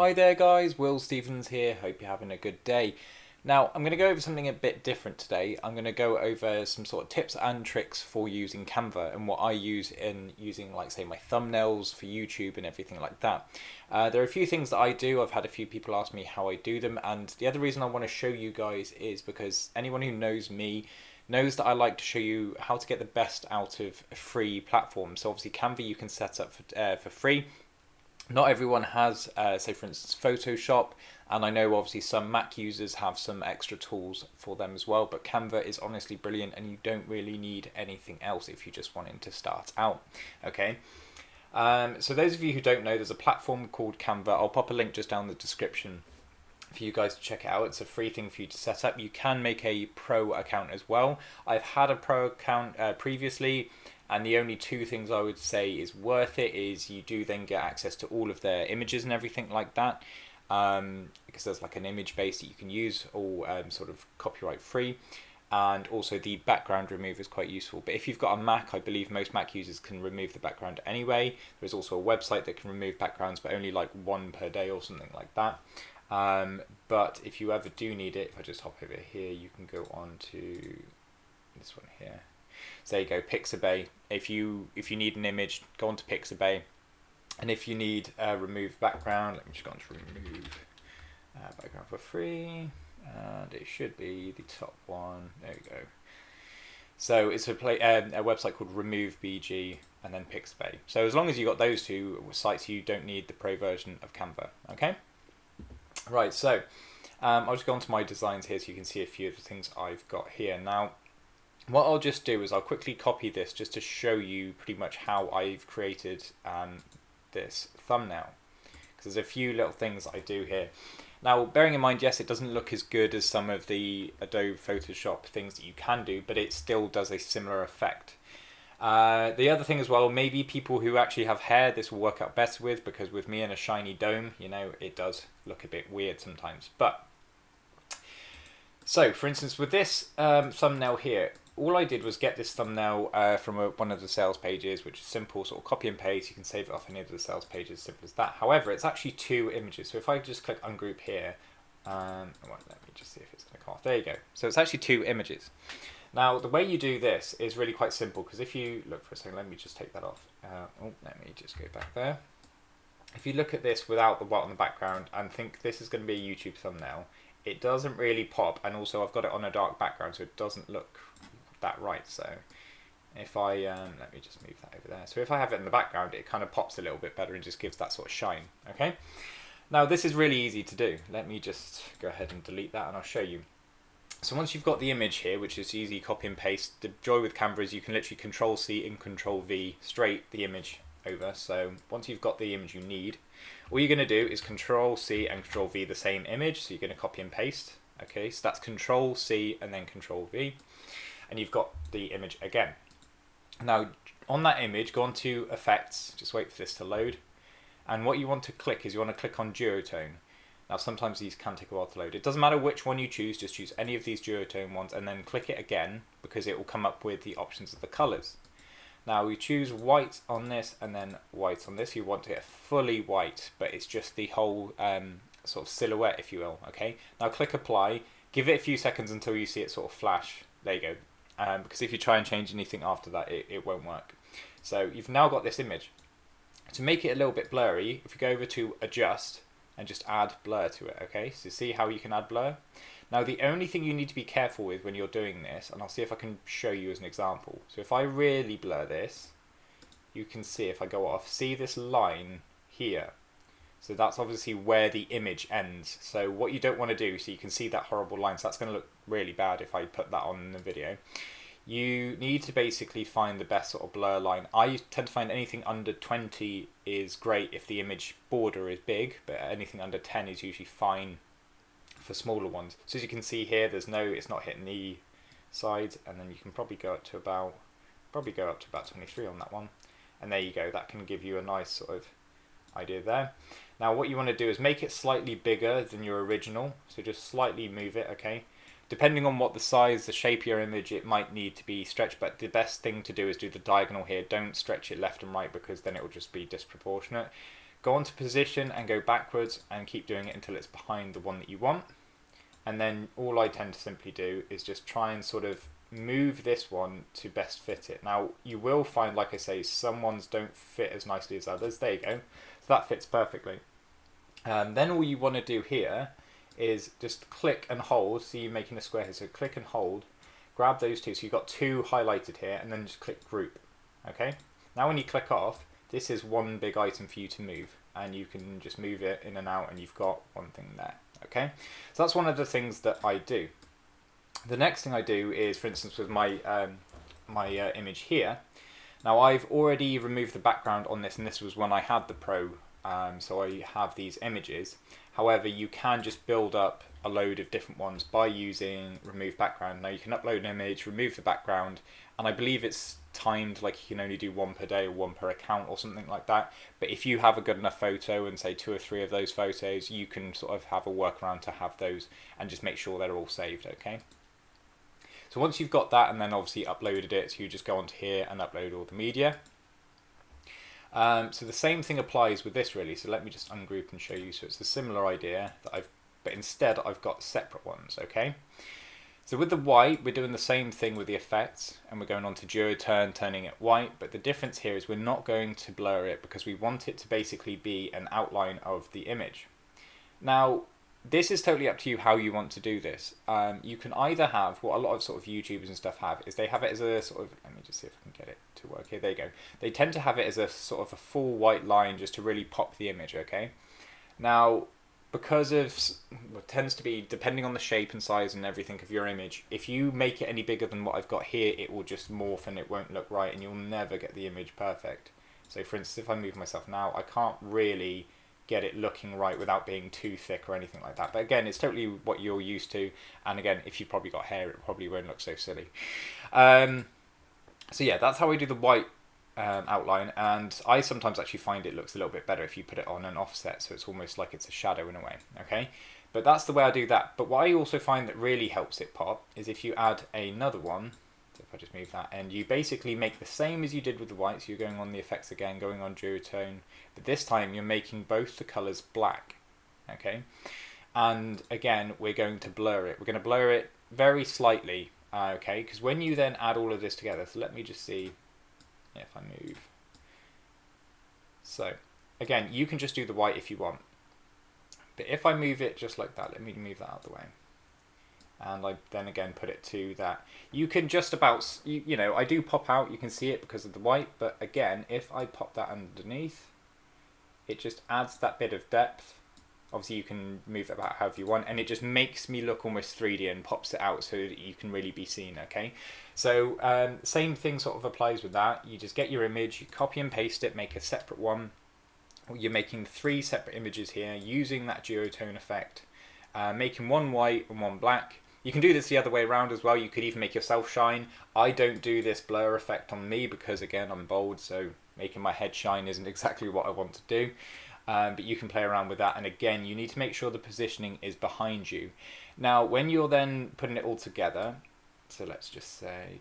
Hi there guys, Will Stevens here, hope you're having a good day. Now I'm going to go over something a bit different today. I'm going to go over some sort of tips and tricks for using Canva and what I use in using like say my thumbnails for YouTube and everything like that. There are a few things that I do. I've had a few people ask me how I do them, and the other reason I want to show you guys is because anyone who knows me knows that I like to show you how to get the best out of a free platform. So obviously Canva you can set up for free. Not everyone has, say for instance, Photoshop, and I know obviously some Mac users have some extra tools for them as well, but Canva is honestly brilliant and you don't really need anything else if you're just wanting to start out, okay? So those of you who don't know, there's a platform called Canva. I'll pop a link just down the description for you guys to check it out. It's a free thing for you to set up. You can make a pro account as well. I've had a pro account previously, and the only two things I would say is worth it is you do then get access to all of their images and everything like that, because there's like an image base that you can use, all sort of copyright free, and also the background remove is quite useful. But if you've got a Mac, I believe most Mac users can remove the background anyway. There's also a website that can remove backgrounds, but only like one per day or something like that. But if you ever do need it, if I just hop over here, you can go on to this one here. So there you go, Pixabay. If you need an image, go on to Pixabay. And if you need remove background, let me just go on to remove background for free. And it should be the top one. There we go. So it's a website called Remove BG and then Pixabay. So as long as you got those two sites, you don't need the pro version of Canva. Okay. Right. So I'll just go on to my designs here so you can see a few of the things I've got here now. What I'll just do is I'll quickly copy this just to show you pretty much how I've created this thumbnail, because there's a few little things I do here. Now, bearing in mind, yes, it doesn't look as good as some of the Adobe Photoshop things that you can do, but it still does a similar effect. The other thing as well, maybe people who actually have hair, this will work out better with, because with me and a shiny dome, you know, it does look a bit weird sometimes. But so, for instance, with this thumbnail here, all I did was get this thumbnail from one of the sales pages, which is simple, sort of copy and paste. You can save it off any of the sales pages, simple as that. However, it's actually two images. So if I just click ungroup here, well, let me just see if it's going to come off. There you go. So it's actually two images. Now, the way you do this is really quite simple, because if you look for a second, let me just take that off. Let me just go back there. If you look at this without the what on the background and think this is going to be a YouTube thumbnail, it doesn't really pop, and also I've got it on a dark background, so it doesn't look that right. So if I let me just move that over there. So if I have it in the background, it kind of pops a little bit better and just gives that sort of shine. Okay. Now this is really easy to do. Let me just go ahead and delete that, and I'll show you. So once you've got the image here, which is easy copy and paste, the joy with Canva is you can literally Control C and Control V straight the image over. So once you've got the image you need, all you're going to do is Control C and Control V the same image. So you're going to copy and paste. Okay, so that's Control C and then Control V, and you've got the image again. Now on that image, go on to Effects, just wait for this to load, and what you want to click is you want to click on Duotone. Now sometimes these can take a while to load. It doesn't matter which one you choose, just choose any of these duotone ones and then click it again, because it will come up with the options of the colours. Now we choose white on this and then white on this. You want to get fully white, but it's just the whole sort of silhouette, if you will. Okay. Now click apply, give it a few seconds until you see it sort of flash. There you go. Because if you try and change anything after that, it won't work. So you've now got this image. To make it a little bit blurry, if you go over to adjust, and just add blur to it. Okay, so see how you can add blur? Now the only thing you need to be careful with when you're doing this, and I'll see if I can show you as an example. So if I really blur this, you can see, if I go off, see this line here. So that's obviously where the image ends. So what you don't want to do, so you can see that horrible line, so that's going to look really bad if I put that on in the video. You need to basically find the best sort of blur line. I tend to find anything under 20 is great if the image border is big, but anything under 10 is usually fine for smaller ones. So as you can see here, it's not hitting the sides, and then you can probably go up to about 23 on that one. And there you go, that can give you a nice sort of idea there. Now what you want to do is make it slightly bigger than your original, so just slightly move it, okay? Depending on what the size, the shape of your image, it might need to be stretched, but the best thing to do is do the diagonal here. Don't stretch it left and right, because then it will just be disproportionate. go on to position and go backwards and keep doing it until it's behind the one that you want. And then all I tend to simply do is just try and sort of move this one to best fit it. Now you will find, like I say, some ones don't fit as nicely as others. There you go. So that fits perfectly. Then all you want to do here is just click and hold. So you're making a square here. So click and hold. Grab those two. So you've got two highlighted here, and then just click group. Okay. Now when you click off, this is one big item for you to move, and you can just move it in and out, and you've got one thing there. Okay. So that's one of the things that I do. The next thing I do is, for instance, with my image here. Now I've already removed the background on this, and this was when I had the Pro. So I have these images. However, you can just build up a load of different ones by using remove background. Now you can upload an image, remove the background, and I believe it's timed, like you can only do one per day or one per account or something like that. But if you have a good enough photo and say 2 or 3 of those photos, you can sort of have a workaround to have those and just make sure they're all saved, okay? So once you've got that and then obviously uploaded it, so you just go onto here and upload all the media. So the same thing applies with this really. So let me just ungroup and show you. So it's a similar idea that but instead I've got separate ones, okay? So with the white, we're doing the same thing with the effects, and we're going on to duoturn, turning it white, but the difference here is we're not going to blur it because we want it to basically be an outline of the image. Now, this is totally up to you how you want to do this. You can either have, what a lot of sort of YouTubers and stuff have, is they have it as a sort of, let me just see if I can get it to work here, there you go. They tend to have it as a sort of a full white line just to really pop the image, okay? Now, because of, it tends to be, depending on the shape and size and everything of your image, if you make it any bigger than what I've got here, it will just morph and it won't look right and you'll never get the image perfect. So for instance, if I move myself now, I can't really get it looking right without being too thick or anything like that. But again, it's totally what you're used to. And again, if you've probably got hair, it probably won't look so silly. So yeah, that's how I do the white outline, and I sometimes actually find it looks a little bit better if you put it on an offset, so it's almost like it's a shadow in a way, okay? But that's the way I do that. But what I also find that really helps it pop is if you add another one. So if I just move that, and you basically make the same as you did with the white, so you're going on the effects again, going on duotone, but this time you're making both the colors black, okay? And again, we're going to blur it. We're going to blur it very slightly, okay? Because when you then add all of this together, so let me just see if I move. So again, you can just do the white if you want, but if I move it just like that, let me move that out of the way, and I then again put it to that, you can just about, you know, I do pop out, you can see it because of the white, but again, if I pop that underneath, it just adds that bit of depth. Obviously you can move it about however you want, and it just makes me look almost 3D and pops it out so that you can really be seen, okay? So same thing sort of applies with that. You just get your image, you copy and paste it, make a separate one. You're making 3 separate images here using that duotone effect, making one white and one black. You can do this the other way around as well. You could even make yourself shine. I don't do this blur effect on me because again, I'm bald, so making my head shine isn't exactly what I want to do. But you can play around with that, and again, you need to make sure the positioning is behind you. Now, when you're then putting it all together, so let's just say,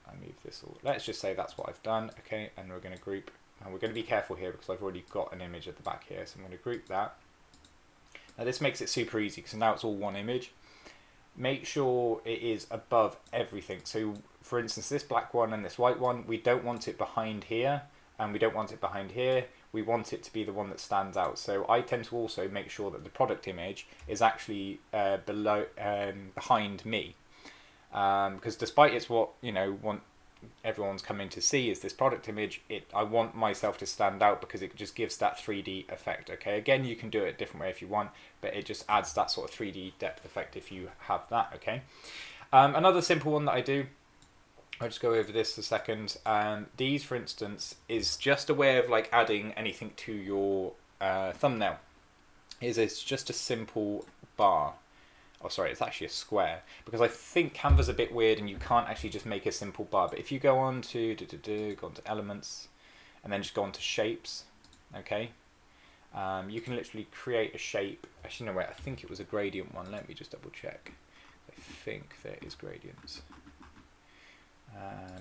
I move this all, let's just say that's what I've done, okay, and we're going to group, and we're going to be careful here because I've already got an image at the back here, so I'm going to group that. Now this makes it super easy because now it's all one image. Make sure it is above everything. So for instance, this black one and this white one, we don't want it behind here, and we don't want it behind here. We want it to be the one that stands out. So I tend to also make sure that the product image is actually behind me, because despite it's what everyone's coming to see is this product image, I want myself to stand out because it just gives that 3D effect. Okay, again, you can do it a different way if you want, but it just adds that sort of 3D depth effect if you have that. Okay, another simple one that I do, I'll just go over this a second. These, for instance, is just a way of like adding anything to your thumbnail. It's just a simple bar. Oh, sorry, it's actually a square, because I think Canva's a bit weird and you can't actually just make a simple bar. But if you go on to go on to elements, and then just go on to shapes, okay, you can literally create a shape. Actually, no, wait, I think it was a gradient one. Let me just double check. I think there is gradients.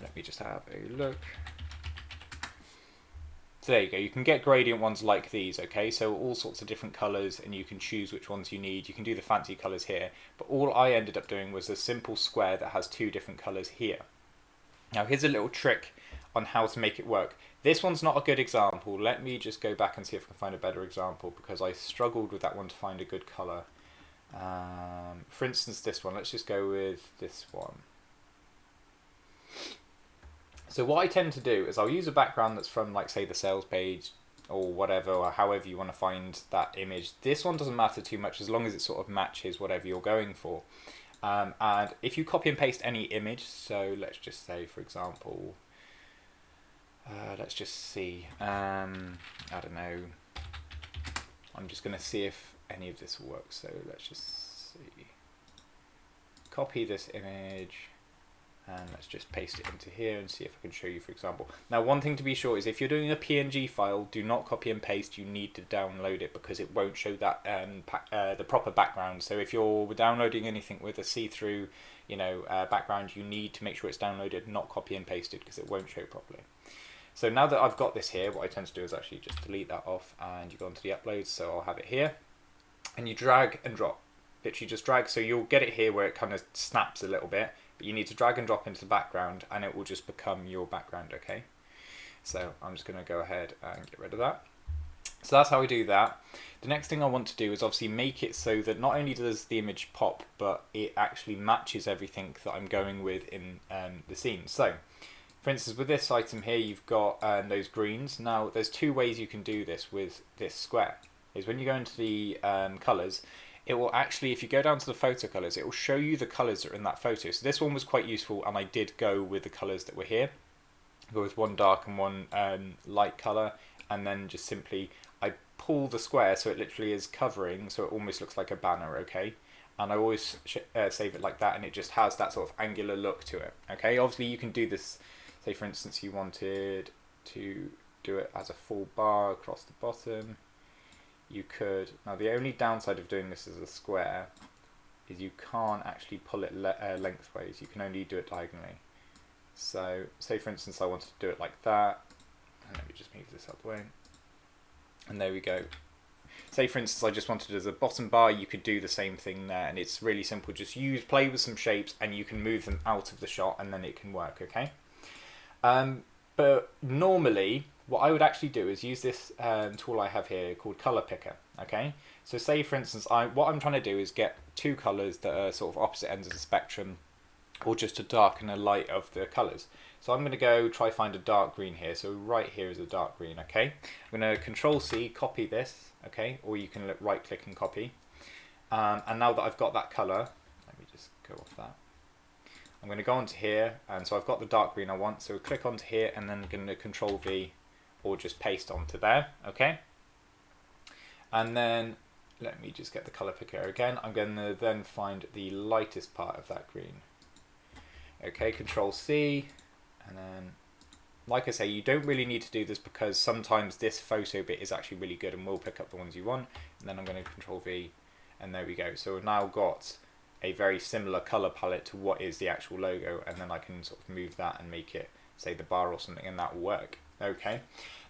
Let me just have a look. So there you go, you can get gradient ones like these, okay? So all sorts of different colours, and you can choose which ones you need. You can do the fancy colours here, but all I ended up doing was a simple square that has two different colours here. Now here's a little trick on how to make it work. This one's not a good example. Let me just go back and see if I can find a better example, because I struggled with that one to find a good colour. For instance, this one, let's just go with this one. So what I tend to do is I'll use a background that's from, like, say, the sales page or whatever, or however you want to find that image. This one doesn't matter too much as long as it sort of matches whatever you're going for. And if you copy and paste any image, so let's just say, for example, let's just see, I don't know, I'm just going to see if any of this works. So let's just see, copy this image, and let's just paste it into here and see if I can show you, for example. Now, one thing to be sure is if you're doing a PNG file, do not copy and paste. You need to download it, because it won't show that the proper background. So if you're downloading anything with a see-through, background, you need to make sure it's downloaded, not copy and pasted, because it won't show properly. So now that I've got this here, what I tend to do is actually just delete that off, and you go onto the uploads. So I'll have it here, and you drag and drop. Literally just drag. So you'll get it here where it kind of snaps a little bit. But you need to drag and drop into the background, and it will just become your background, okay? So I'm just going to go ahead and get rid of that. So that's how we do that. The next thing I want to do is obviously make it so that not only does the image pop, but it actually matches everything that I'm going with in the scene. So, for instance, with this item here, you've got those greens. Now, there's two ways you can do this with this square. Is when you go into the colours, it will actually, if you go down to the photo colours, it will show you the colours that are in that photo. So this one was quite useful, and I did go with the colours that were here. Go with one dark and one light colour, and then just simply, I pull the square so it literally is covering, so it almost looks like a banner, okay? And I always save it like that, and it just has that sort of angular look to it, okay? Obviously you can do this, say for instance you wanted to do it as a full bar across the bottom. You could, now the only downside of doing this as a square is you can't actually pull it lengthways, you can only do it diagonally. So say for instance I wanted to do it like that, and let me just move this out of the way, and there we go. Say for instance I just wanted it as a bottom bar, you could do the same thing there, and it's really simple. Just play with some shapes and you can move them out of the shot, and then it can work, okay? But normally what I would actually do is use this tool I have here called Color Picker, okay? So say for instance, what I'm trying to do is get two colors that are sort of opposite ends of the spectrum, or just to darken a light of the colors. So I'm going to go try find a dark green here. So right here is a dark green, okay? I'm going to Control C, copy this, okay? Or you can right click and copy. And now that I've got that color, let me just go off that. I'm going to go onto here, and so I've got the dark green I want. So click onto here, and then I'm going to Control V, or just paste onto there, okay? And then let me just get the color picker again. I'm going to then find the lightest part of that green. Okay, Control C, and then, like I say, you don't really need to do this because sometimes this photo bit is actually really good and will pick up the ones you want. And then I'm going to Control V, and there we go. So we've now got a very similar color palette to what is the actual logo, and then I can sort of move that and make it, say, the bar or something, and that will work. Okay.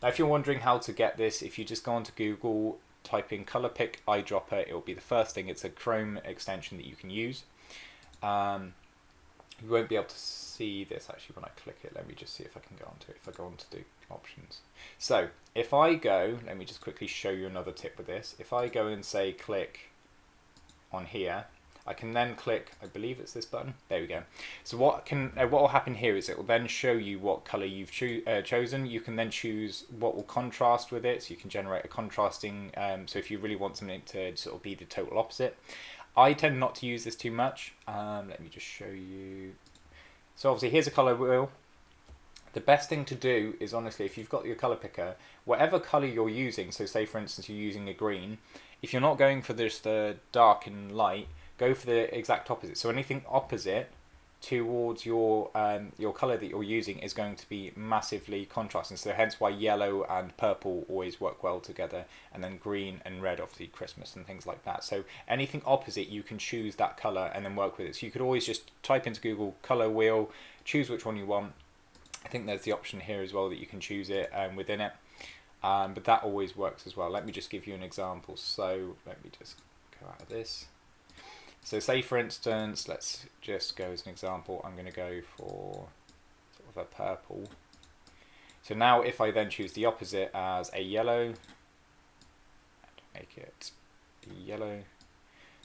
Now, if you're wondering how to get this, if you just go onto Google, type in Color Pick Eyedropper, it will be the first thing. It's a Chrome extension that you can use. You won't be able to see this actually when I click it. Let me just see if I can go onto it. If I go onto the options. So if I go, let me just quickly show you another tip with this. If I go and say click on here, I can then click, I believe it's this button. There we go. So what will happen here is it will then show you what color you've chosen. You can then choose what will contrast with it. So you can generate a contrasting. So if you really want something to sort of be the total opposite. I tend not to use this too much. Let me just show you. So obviously here's a color wheel. The best thing to do is, honestly, if you've got your color picker, whatever color you're using, so say for instance you're using a green, if you're not going for just the dark and light, go for the exact opposite. So anything opposite towards your color that you're using is going to be massively contrasting. So hence why yellow and purple always work well together, and then green and red, obviously Christmas and things like that. So anything opposite, you can choose that color and then work with it. So you could always just type into Google color wheel, choose which one you want. I think there's the option here as well that you can choose it within it. but that always works as well. Let me just give you an example. So let me just go out of this. So say for instance, let's just go as an example, I'm going to go for sort of a purple. So now if I then choose the opposite as a yellow, and make it yellow,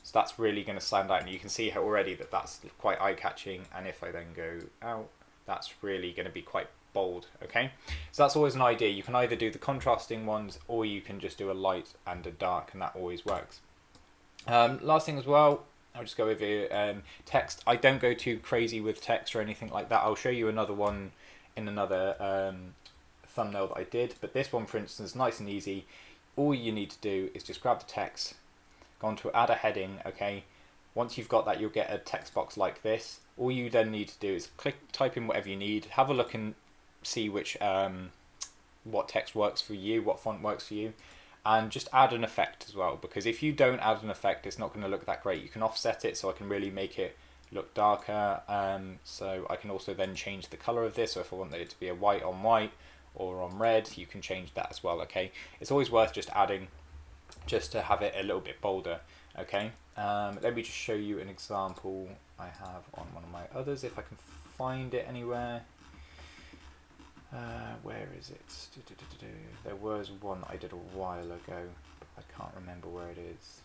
so that's really going to stand out, and you can see already that that's quite eye-catching, and if I then go out, that's really going to be quite bold, okay? So that's always an idea. You can either do the contrasting ones, or you can just do a light and a dark, and that always works. Last thing as well, I'll just go over text. I don't go too crazy with text or anything like that. I'll show you another one in another thumbnail that I did, but this one, for instance, nice and easy. All you need to do is just grab the text, go on to add a heading, okay? Once you've got that, you'll get a text box like this. All you then need to do is type in whatever you need, have a look and see which what text works for you, what font works for you, and just add an effect as well, because if you don't add an effect, it's not going to look that great. You can offset it so I can really make it look darker, so I can also then change the color of this. So if I want it to be a white on white or on red, you can change that as well, okay? It's always worth just adding, just to have it a little bit bolder, okay? Let me just show you an example I have on one of my others, if I can find it anywhere. Where is it? There was one I did a while ago, but I can't remember where it is.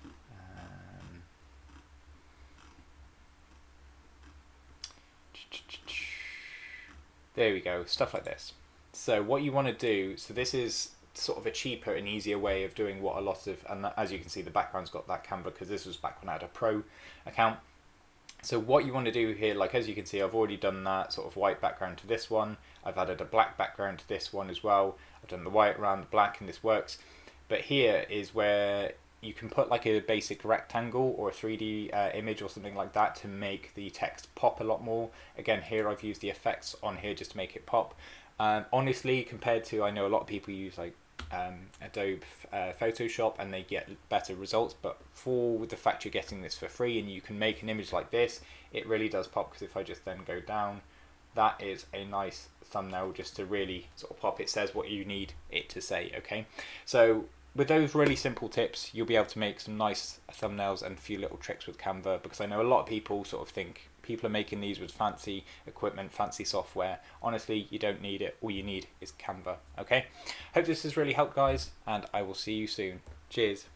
There we go, stuff like this. So what you want to do, so this is sort of a cheaper and easier way of doing what a lot of, and as you can see the background's got that Canva because this was back when I had a pro account. So what you want to do here, like as you can see, I've already done that sort of white background to this one. I've added a black background to this one as well. I've done the white around the black and this works. But here is where you can put like a basic rectangle or a 3D image or something like that to make the text pop a lot more. Again, here I've used the effects on here just to make it pop. Honestly, compared to, I know a lot of people use like Adobe Photoshop and they get better results, but for the fact you're getting this for free and you can make an image like this, it really does pop. Because if I just then go down, that is a nice thumbnail just to really sort of pop. It says what you need it to say, okay? So with those really simple tips, you'll be able to make some nice thumbnails and a few little tricks with Canva, because I know a lot of people sort of think people are making these with fancy equipment, fancy software. Honestly, you don't need it. All you need is Canva, okay? Hope this has really helped, guys, and I will see you soon. Cheers.